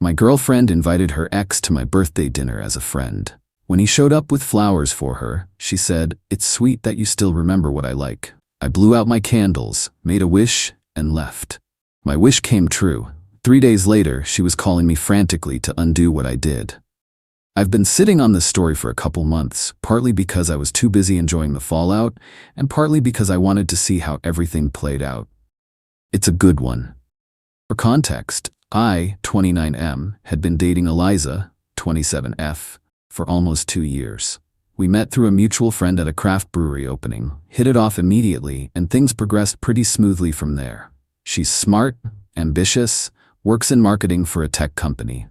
My girlfriend invited her ex to my birthday dinner as a friend. When he showed up with flowers for her, she said, "It's sweet that you still remember what I like." I blew out my candles, made a wish, and left. My wish came true. 3 days later, she was calling me frantically to undo what I did. I've been sitting on this story for a couple months, partly because I was too busy enjoying the fallout, and partly because I wanted to see how everything played out. It's a good one. For context, I, 29M, had been dating Eliza, 27F, for almost 2 years. We met through a mutual friend at a craft brewery opening, hit it off immediately, and things progressed pretty smoothly from there. She's smart, ambitious, works in marketing for a tech company.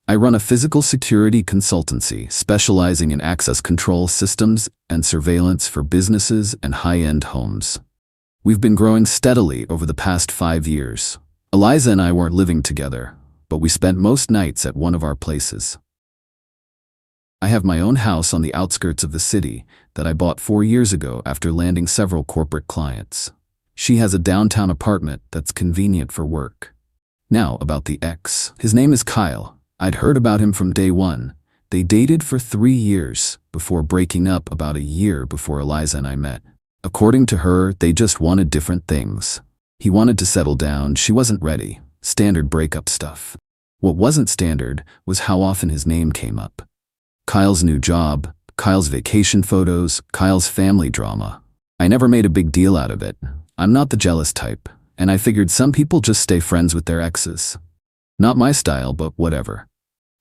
I run a physical security consultancy specializing in access control systems and surveillance for businesses and high-end homes. We've been growing steadily over the past 5 years. Eliza and I weren't living together, but we spent most nights at one of our places. I have my own house on the outskirts of the city that I bought 4 years ago after landing several corporate clients. She has a downtown apartment that's convenient for work. Now about the ex. His name is Kyle. I'd heard about him from day one. They dated for 3 years before breaking up about a year before Eliza and I met. According to her, they just wanted different things. He wanted to settle down, she wasn't ready. Standard breakup stuff. What wasn't standard was how often his name came up. Kyle's new job, Kyle's vacation photos, Kyle's family drama. I never made a big deal out of it. I'm not the jealous type, and I figured some people just stay friends with their exes. Not my style, but whatever.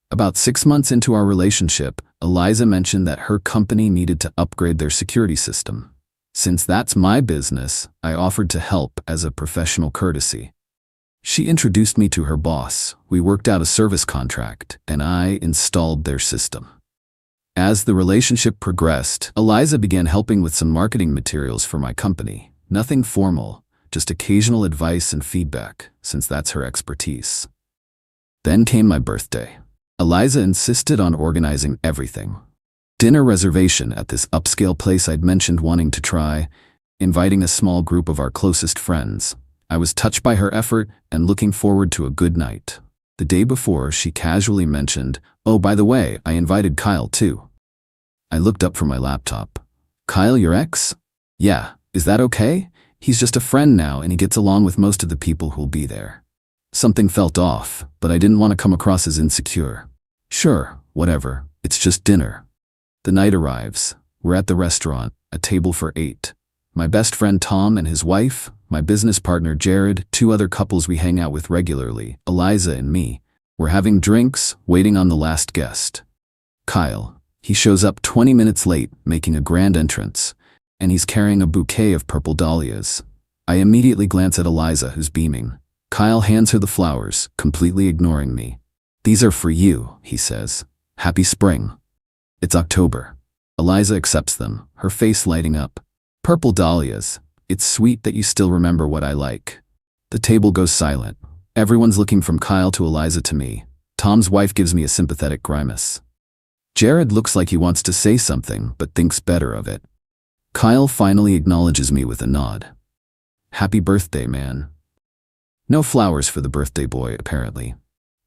About 6 months into our relationship, Eliza mentioned that her company needed to upgrade their security system. Since that's my business, I offered to help as a professional courtesy. She introduced me to her boss, we worked out a service contract, and I installed their system. As the relationship progressed, Eliza began helping with some marketing materials for my company. Nothing formal, just occasional advice and feedback, since that's her expertise. Then came my birthday. Eliza insisted on organizing everything. Dinner reservation at this upscale place I'd mentioned wanting to try, inviting a small group of our closest friends. I was touched by her effort and looking forward to a good night. The day before, she casually mentioned, "Oh, by the way, I invited Kyle too." I looked up from my laptop. "Kyle, your ex?" "Yeah, is that okay? He's just a friend now and he gets along with most of the people who'll be there." Something felt off, but I didn't want to come across as insecure. "Sure, whatever, it's just dinner." The night arrives. We're at the restaurant, a table for 8. My best friend Tom and his wife, my business partner Jared, 2 other couples we hang out with regularly, Eliza and me. We're having drinks, waiting on the last guest. Kyle. He shows up 20 minutes late, making a grand entrance, and he's carrying a bouquet of purple dahlias. I immediately glance at Eliza, who's beaming. Kyle hands her the flowers, completely ignoring me. "These are for you," he says. "Happy spring." It's October. Eliza accepts them, her face lighting up. "Purple dahlias. It's sweet that you still remember what I like." The table goes silent. Everyone's looking from Kyle to Eliza to me. Tom's wife gives me a sympathetic grimace. Jared looks like he wants to say something, but thinks better of it. Kyle finally acknowledges me with a nod. "Happy birthday, man." No flowers for the birthday boy, apparently.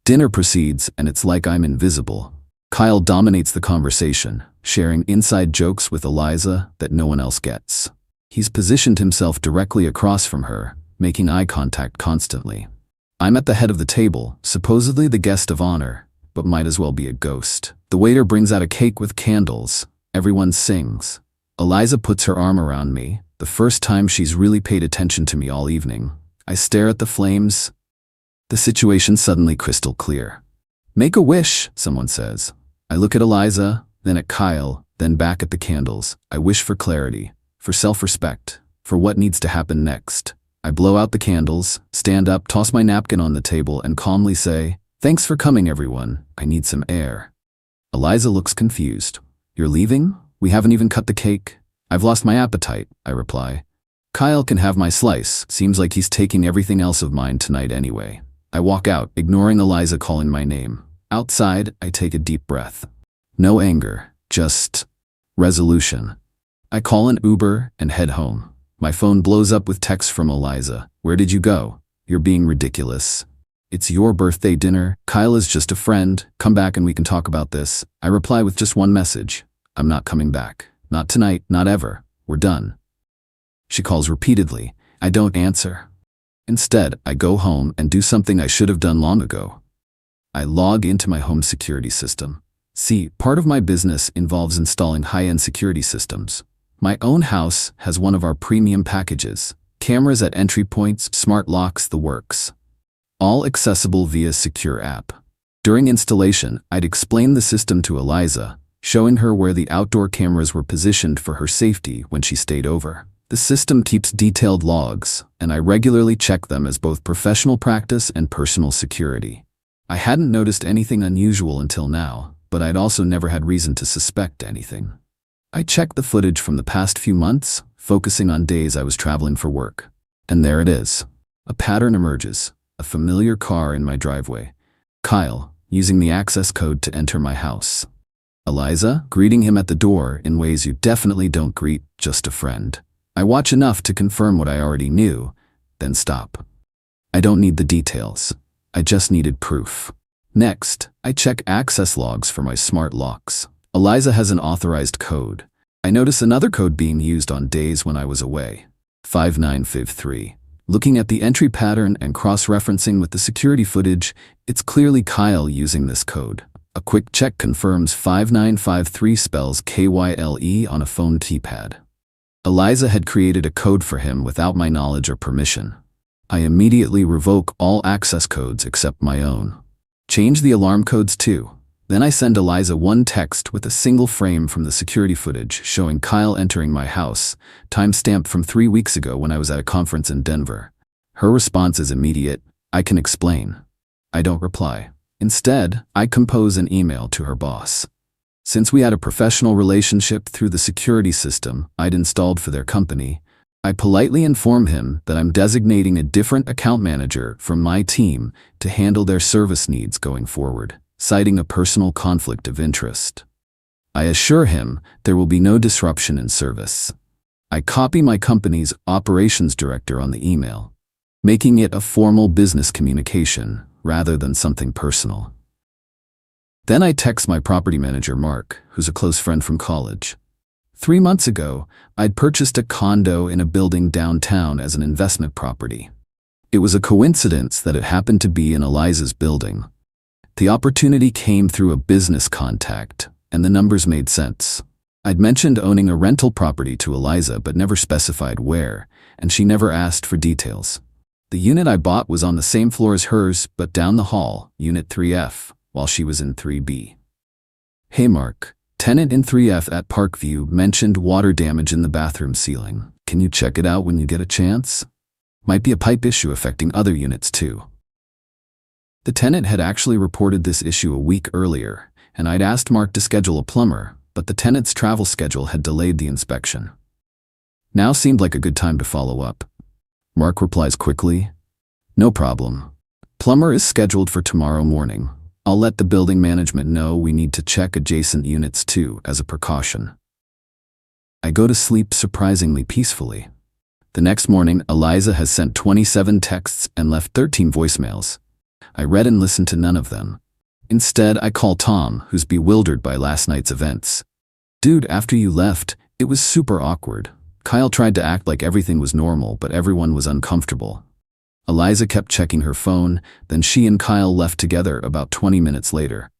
Dinner proceeds, and it's like I'm invisible. Kyle dominates the conversation, sharing inside jokes with Eliza that no one else gets. He's positioned himself directly across from her, making eye contact constantly. I'm at the head of the table, supposedly the guest of honor, but might as well be a ghost. The waiter brings out a cake with candles. Everyone sings. Eliza puts her arm around me, the first time she's really paid attention to me all evening. I stare at the flames. The situation's suddenly crystal clear. "Make a wish," someone says. I look at Eliza, then at Kyle, then back at the candles. I wish for clarity, for self-respect, for what needs to happen next. I blow out the candles, stand up, toss my napkin on the table, and calmly say, "Thanks for coming, everyone. I need some air." Eliza looks confused. "You're leaving? We haven't even cut the cake." "I've lost my appetite," I reply. "Kyle can have my slice. Seems like he's taking everything else of mine tonight anyway." I walk out, ignoring Eliza calling my name. Outside, I take a deep breath. No anger, just resolution. I call an Uber and head home. My phone blows up with texts from Eliza. "Where did you go? You're being ridiculous." It's your birthday dinner. Kyle is just a friend. Come back and we can talk about this. I reply with just one message. I'm not coming back. Not tonight, not ever. We're done. She calls repeatedly. I don't answer. Instead, I go home and do something I should have done long ago. I log into my home security system. See, part of my business involves installing high-end security systems. My own house has one of our premium packages. Cameras at entry points, smart locks, the works. All accessible via secure app. During installation, I'd explain the system to Eliza, showing her where the outdoor cameras were positioned for her safety when she stayed over. The system keeps detailed logs, and I regularly check them as both professional practice and personal security. I hadn't noticed anything unusual until now, but I'd also never had reason to suspect anything. I checked the footage from the past few months, focusing on days I was traveling for work. And there it is. A pattern emerges. A familiar car in my driveway. Kyle, using the access code to enter my house. Eliza, greeting him at the door in ways you definitely don't greet just a friend. I watch enough to confirm what I already knew, then stop. I don't need the details. I just needed proof. Next, I check access logs for my smart locks. Eliza has an authorized code. I notice another code being used on days when I was away. 5953. Looking at the entry pattern and cross-referencing with the security footage, it's clearly Kyle using this code. A quick check confirms 5953 spells KYLE on a phone keypad. Eliza had created a code for him without my knowledge or permission. I immediately revoke all access codes except my own. Change the alarm codes too. Then I send Eliza one text with a single frame from the security footage showing Kyle entering my house, timestamped from 3 weeks ago when I was at a conference in Denver. Her response is immediate. I can explain. I don't reply. Instead, I compose an email to her boss. Since we had a professional relationship through the security system I'd installed for their company, I politely inform him that I'm designating a different account manager from my team to handle their service needs going forward, citing a personal conflict of interest. I assure him there will be no disruption in service. I copy my company's operations director on the email, making it a formal business communication rather than something personal. Then I text my property manager, Mark, who's a close friend from college. 3 months ago, I'd purchased a condo in a building downtown as an investment property. It was a coincidence that it happened to be in Eliza's building. The opportunity came through a business contact, and the numbers made sense. I'd mentioned owning a rental property to Eliza but never specified where, and she never asked for details. The unit I bought was on the same floor as hers, but down the hall, Unit 3F, while she was in 3B. Hey Mark, tenant in 3F at Parkview mentioned water damage in the bathroom ceiling. Can you check it out when you get a chance? Might be a pipe issue affecting other units too. The tenant had actually reported this issue a week earlier, and I'd asked Mark to schedule a plumber, but the tenant's travel schedule had delayed the inspection. Now seemed like a good time to follow up. Mark replies quickly, "No problem. Plumber is scheduled for tomorrow morning. I'll let the building management know we need to check adjacent units too, as a precaution." I go to sleep surprisingly peacefully. The next morning, Eliza has sent 27 texts and left 13 voicemails. I read and listened to none of them. Instead, I call Tom, who's bewildered by last night's events. "Dude, after you left, it was super awkward. Kyle tried to act like everything was normal, but everyone was uncomfortable." Eliza kept checking her phone, then she and Kyle left together about 20 minutes later.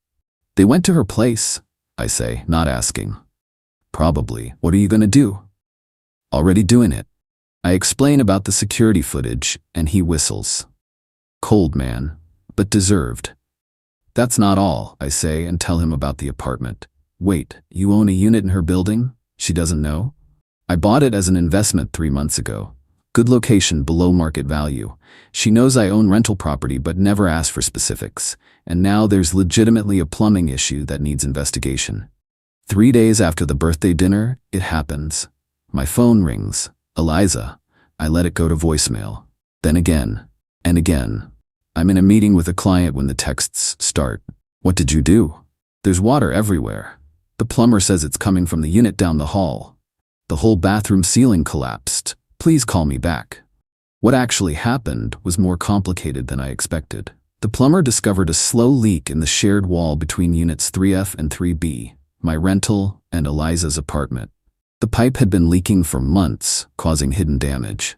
"They went to her place," I say, not asking. "Probably. What are you gonna do?" "Already doing it." I explain about the security footage, and he whistles. "Cold, man, but deserved." "That's not all," I say and tell him about the apartment. "Wait, you own a unit in her building? She doesn't know?" "I bought it as an investment 3 months ago. Good location, below market value. She knows I own rental property but never asked for specifics, and now there's legitimately a plumbing issue that needs investigation." 3 days after the birthday dinner, it happens. My phone rings. "Eliza." I let it go to voicemail. Then again, and again. I'm in a meeting with a client when the texts start. "What did you do?" "There's water everywhere. The plumber says it's coming from the unit down the hall. The whole bathroom ceiling collapsed. Please call me back." What actually happened was more complicated than I expected. The The plumber discovered a slow leak in the shared wall between units 3F and 3B, my rental and Eliza's apartment. The pipe had been leaking for months, causing hidden damage.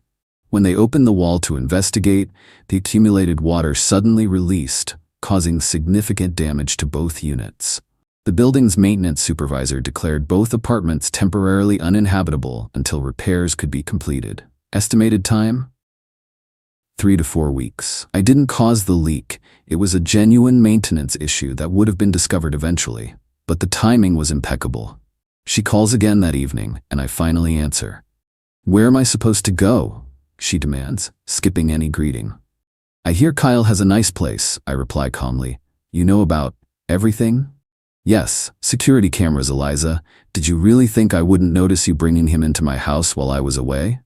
When they opened the wall to investigate, the accumulated water suddenly released, causing significant damage to both units. The building's maintenance supervisor declared both apartments temporarily uninhabitable until repairs could be completed. Estimated time? 3 to 4 weeks. I didn't cause the leak. It was a genuine maintenance issue that would have been discovered eventually, but the timing was impeccable. She calls again that evening, and I finally answer. "Where am I supposed to go?" she demands, skipping any greeting. "I hear Kyle has a nice place," I reply calmly. "You know about everything?" "Yes, security cameras, Eliza. Did you really think I wouldn't notice you bringing him into my house while I was away?"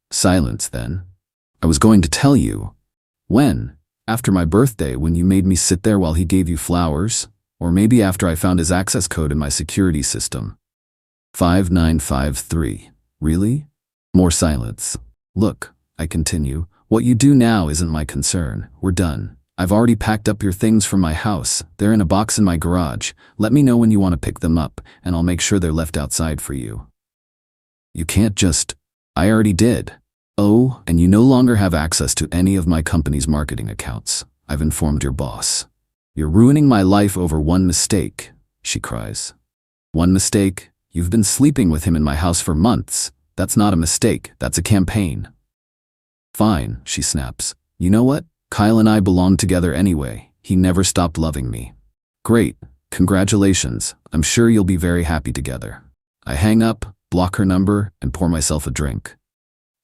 Silence then. "I was going to tell you." "When? After my birthday, when you made me sit there while he gave you flowers? Or maybe after I found his access code in my security system?" 5953. "Really?" More silence. "Look," I continue, "what you do now isn't my concern. We're done. I've already packed up your things from my house. They're in a box in my garage. Let me know when you want to pick them up, and I'll make sure they're left outside for you." "You can't just—" "I already did." "Oh, and you no longer have access to any of my company's marketing accounts. I've informed your boss." "You're ruining my life over one mistake," she cries. "One mistake? You've been sleeping with him in my house for months. That's not a mistake, that's a campaign." "Fine," she snaps. "You know what? Kyle and I belong together anyway. He never stopped loving me." "Great. Congratulations. I'm sure you'll be very happy together." I hang up, block her number, and pour myself a drink.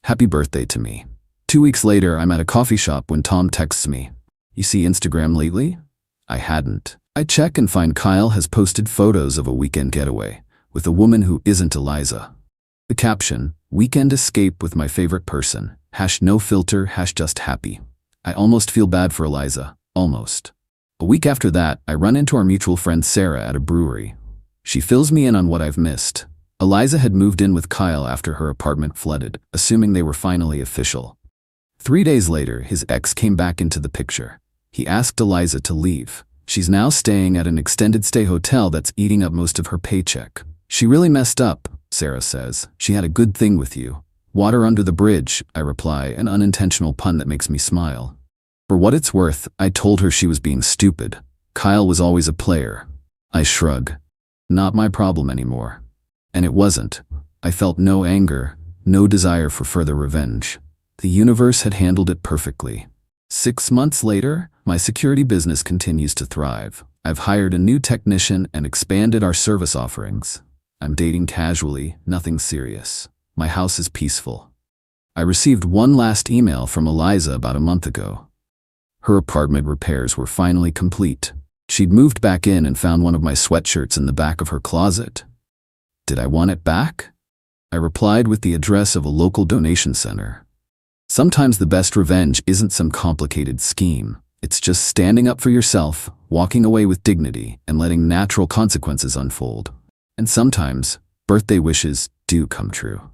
Happy birthday to me. 2 weeks later, I'm at a coffee shop when Tom texts me. "You see Instagram lately?" I hadn't. I check and find Kyle has posted photos of a weekend getaway with a woman who isn't Eliza. The caption, "Weekend escape with my favorite person. #no filter, #just happy." I almost feel bad for Eliza. Almost. A week after that, I run into our mutual friend Sarah at a brewery. She fills me in on what I've missed. Eliza had moved in with Kyle after her apartment flooded, assuming they were finally official. 3 days later, his ex came back into the picture. He asked Eliza to leave. She's now staying at an extended stay hotel that's eating up most of her paycheck. "She really messed up," Sarah says. "She had a good thing with you." "Water under the bridge," I reply, an unintentional pun that makes me smile. For what it's worth, I told her she was being stupid. Kyle was always a player. I shrug. Not my problem anymore. And it wasn't. I felt no anger, no desire for further revenge. The universe had handled it perfectly. 6 months later, my security business continues to thrive. I've hired a new technician and expanded our service offerings. I'm dating casually, nothing serious. My house is peaceful. I received one last email from Eliza about a month ago. Her apartment repairs were finally complete. She'd moved back in and found one of my sweatshirts in the back of her closet. Did I want it back? I replied with the address of a local donation center. Sometimes the best revenge isn't some complicated scheme. It's just standing up for yourself, walking away with dignity, and letting natural consequences unfold. And sometimes, birthday wishes do come true.